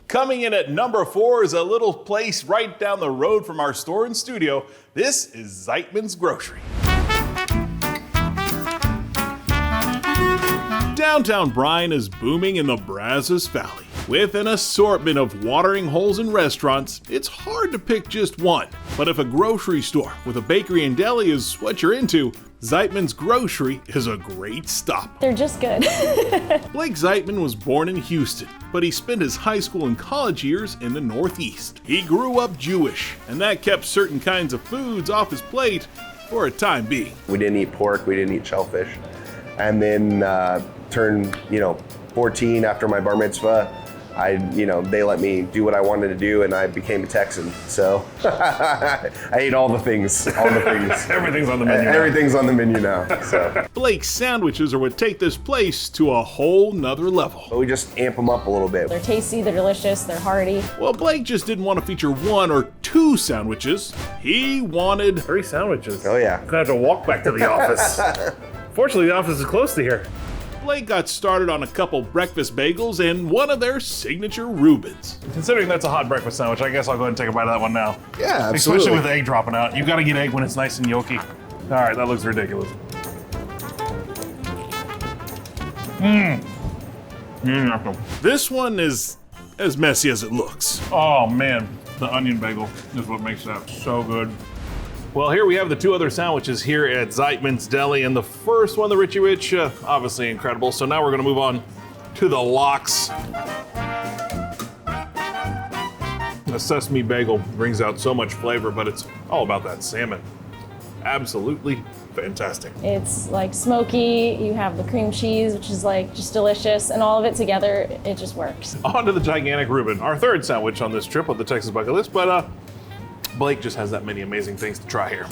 Coming in at number 4 is a little place right down the road from our store and studio. This is Zeitman's Grocery. Downtown Bryan is booming in the Brazos Valley. With an assortment of watering holes and restaurants, it's hard to pick just one. But if a grocery store with a bakery and deli is what you're into, Zeitman's Grocery is a great stop. They're just good. Blake Zeitman was born in Houston, but he spent his high school and college years in the Northeast. He grew up Jewish, and that kept certain kinds of foods off his plate for a time being. We didn't eat pork, we didn't eat shellfish. And then turned, 14 after my bar mitzvah. They let me do what I wanted to do, and I became a Texan. So I ate all the things. Everything's on the menu. Everything's on the menu now. So Blake's sandwiches are what take this place to a whole nother level. but we just amp them up a little bit. They're tasty, they're delicious, they're hearty. Well, Blake just didn't want to feature 1 or 2 sandwiches. He wanted 3 sandwiches. Oh yeah. I'm gonna have to walk back to the office. Fortunately, the office is close to here. Blake got started on a couple breakfast bagels and one of their signature Reubens. Considering that's a hot breakfast sandwich, I guess I'll go ahead and take a bite of that one now. Yeah, absolutely. Especially with the egg dropping out. You've got to get egg when it's nice and yolky. All right, that looks ridiculous. This one is as messy as it looks. Oh man, the onion bagel is what makes that so good. Well, here we have the 2 other sandwiches here at Zeitman's Deli, and the first one, the Richie Rich, obviously incredible. So now we're gonna move on to the lox. The sesame bagel brings out so much flavor, but it's all about that salmon. Absolutely fantastic. It's like smoky, you have the cream cheese, which is like just delicious, and all of it together, it just works. On to the gigantic Reuben, our 3rd sandwich on this trip of the Texas bucket list, but Blake just has that many amazing things to try here.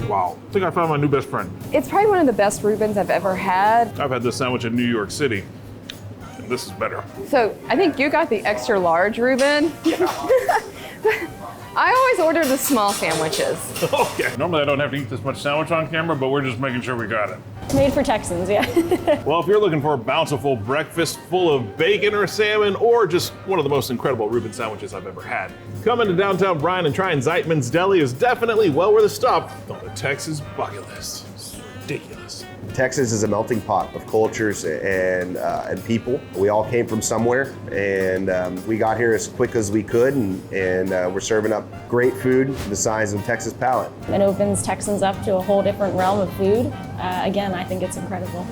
Wow, I think I found my new best friend. It's probably one of the best Reubens I've ever had. I've had this sandwich in New York City, and this is better. So I think you got the extra large Reuben. I always order the small sandwiches. Okay. Normally I don't have to eat this much sandwich on camera, but we're just making sure we got it. Made for Texans, yeah. Well, if you're looking for a bountiful breakfast full of bacon or salmon, or just one of the most incredible Reuben sandwiches I've ever had, coming to downtown Bryan and trying Zeitman's Deli is definitely well worth a stop on the Texas bucket list. It's ridiculous. Texas is a melting pot of cultures and people. We all came from somewhere, and we got here as quick as we could, and we're serving up great food the size of Texas palate. It opens Texans up to a whole different realm of food. Again, I think it's incredible.